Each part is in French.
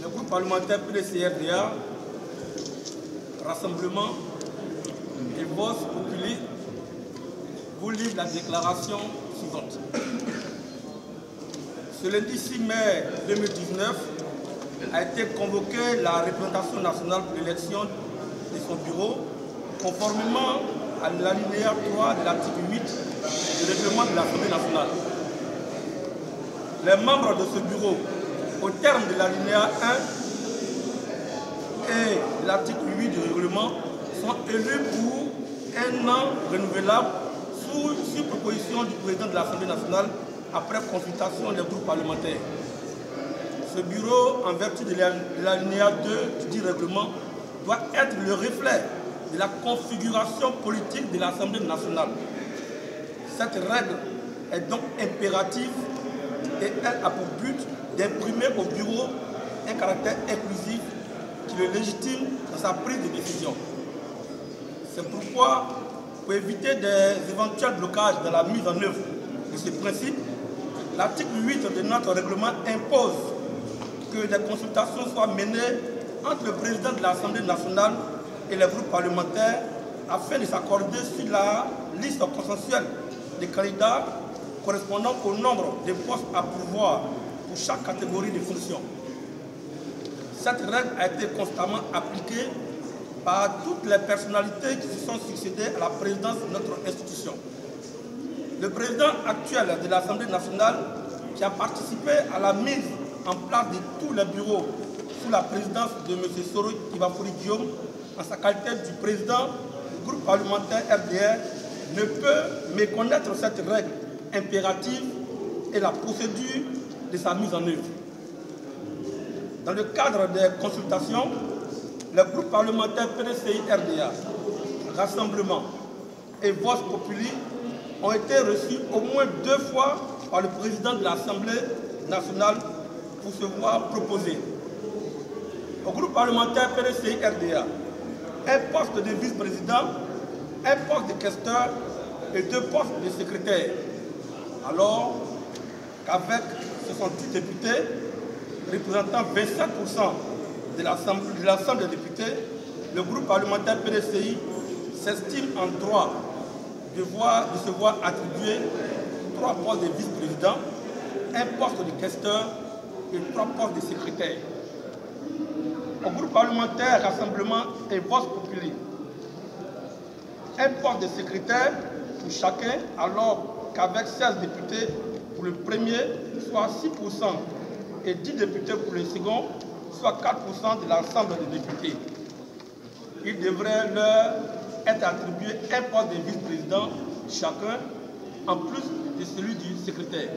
Le groupe parlementaire PDC-RDA, Rassemblement et Vox Populi vous livre la déclaration suivante. Ce lundi 6 mai 2019 a été convoquée la représentation nationale pour l'élection de son bureau, conformément à l'alinéa 3 de l'article 8 du règlement de l'Assemblée nationale. Les membres de ce bureau, au terme de l'alinéa 1 et l'article 8 du règlement, sont élus pour un an renouvelable sur proposition du président de l'Assemblée nationale après consultation des groupes parlementaires. Ce bureau, en vertu de l'alinéa 2 du règlement, doit être le reflet de la configuration politique de l'Assemblée nationale. Cette règle est donc impérative et elle a pour but d'imprimer au bureau un caractère inclusif qui le légitime dans sa prise de décision. C'est pourquoi, pour éviter des éventuels blocages dans la mise en œuvre de ce principe, l'article 8 de notre règlement impose que des consultations soient menées entre le président de l'Assemblée nationale et les groupes parlementaires afin de s'accorder sur la liste consensuelle des candidats correspondant au nombre de postes à pourvoir pour chaque catégorie de fonctions. Cette règle a été constamment appliquée par toutes les personnalités qui se sont succédées à la présidence de notre institution. Le président actuel de l'Assemblée nationale, qui a participé à la mise en place de tous les bureaux sous la présidence de M. Soro Kibafori Guillaume, en sa qualité du président du groupe parlementaire RDR, ne peut méconnaître cette règle impérative et la procédure de sa mise en œuvre. Dans le cadre des consultations, les groupes parlementaires PDCI-RDA, Rassemblement et Vox Populi ont été reçus au moins 2 fois par le président de l'Assemblée nationale pour se voir proposer. Au groupe parlementaire PDCI-RDA, un poste de vice-président, un poste de questeur et 2 postes de secrétaire. Alors qu'avec 68 députés, représentant 27% de l'ensemble des députés, le groupe parlementaire PDCI s'estime en droit de se voir attribuer 3 postes de vice-président, un poste de questeur et 3 postes de secrétaire. Au groupe parlementaire Rassemblement et Vox Populi, un poste de secrétaire pour chacun, alors qu'avec 16 députés pour le premier, soit 6%, et 10 députés pour le second, soit 4% de l'ensemble des députés. Il devrait leur être attribué un poste de vice-président chacun, en plus de celui du secrétaire.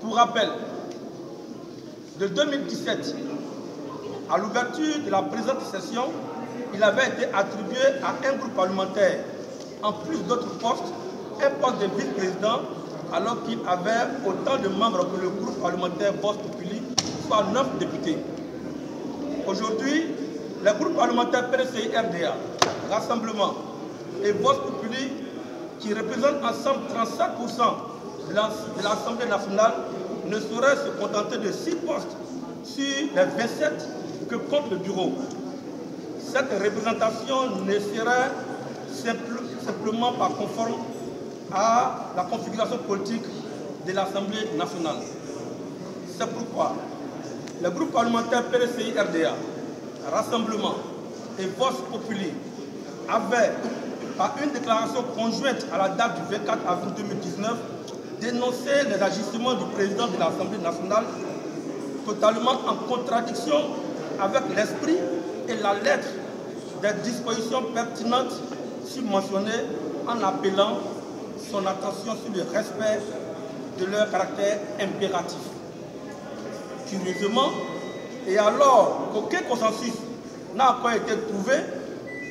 Pour rappel, de 2017 à l'ouverture de la présente session, il avait été attribué à un groupe parlementaire, en plus d'autres postes, un poste de vice-président, alors qu'il avait autant de membres que le groupe parlementaire Vox Populi, soit 9 députés. Aujourd'hui, les groupes parlementaires PDCI-RDA, Rassemblement et Vox Populi, qui représentent ensemble 37% de l'Assemblée nationale, ne sauraient se contenter de 6 postes sur les 27 que compte le bureau. Cette représentation ne serait simplement pas conforme à la configuration politique de l'Assemblée nationale. C'est pourquoi le groupe parlementaire PDCI-RDA, Rassemblement et Vox Populi avait, par une déclaration conjointe à la date du 24 avril 2019, dénoncé les agissements du président de l'Assemblée nationale totalement en contradiction avec l'esprit et la lettre des dispositions pertinentes submentionnées, en appelant son attention sur le respect de leur caractère impératif. Curieusement, et alors qu'aucun consensus n'a encore été trouvé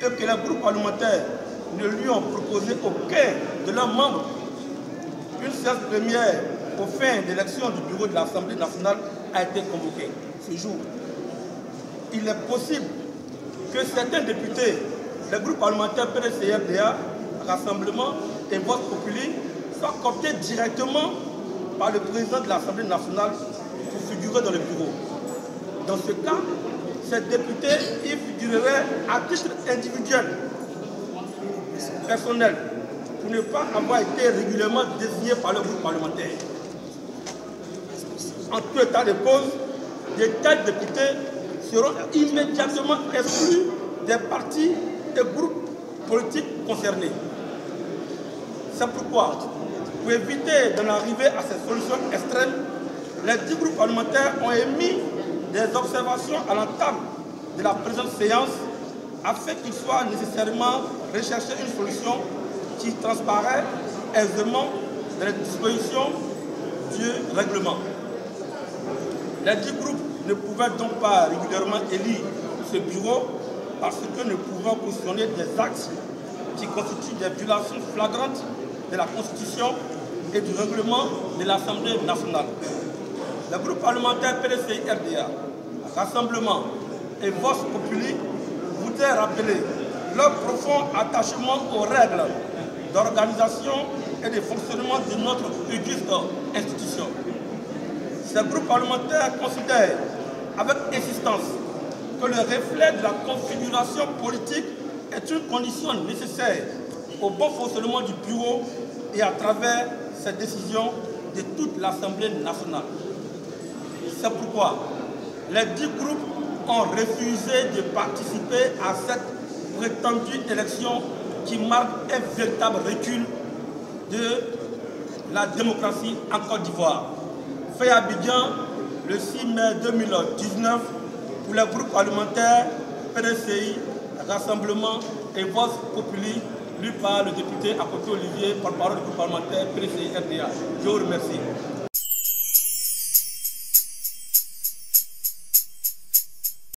et que les groupes parlementaires ne lui ont proposé aucun de leurs membres, une séance première aux fins d'élection du bureau de l'Assemblée nationale a été convoquée ce jour. Il est possible que certains députés, les groupes parlementaires PDCI-RDA, Rassemblement et Vox Populi soient cooptés directement par le président de l'Assemblée nationale pour figurer dans le bureau. Dans ce cas, ces députés y figureraient à titre individuel, personnel, pour ne pas avoir été régulièrement désignés par le groupe parlementaire. En tout état de cause, de tels députés seront immédiatement exclus des partis et groupes politiques concernés. C'est pourquoi, pour éviter d'en arriver à ces solutions extrêmes, les 10 groupes parlementaires ont émis des observations à l'entame de la présente séance afin qu'il soit nécessairement recherché une solution qui transparaît aisément dans les dispositions du règlement. Les 10 groupes ne pouvaient donc pas régulièrement élire ce bureau parce que ne pouvant cautionner des actes qui constituent des violations flagrantes de la Constitution et du règlement de l'Assemblée nationale. Le groupe parlementaire PDCI-RDA, Rassemblement et Vox Populi voudrait rappeler leur profond attachement aux règles d'organisation et de fonctionnement de notre auguste institution. Ces groupes parlementaires considèrent avec insistance que le reflet de la configuration politique est une condition nécessaire au bon fonctionnement du bureau et à travers ces décisions de toute l'Assemblée nationale. C'est pourquoi les 10 groupes ont refusé de participer à cette prétendue élection qui marque un véritable recul de la démocratie en Côte d'Ivoire. Fait à Abidjan le 6 mai 2019 pour les groupes parlementaires PDCI, Rassemblement et Vox Populi, lu par le député Akoto Olivier, porte-parole du groupe parlementaire PDCI-RDA. Je vous remercie.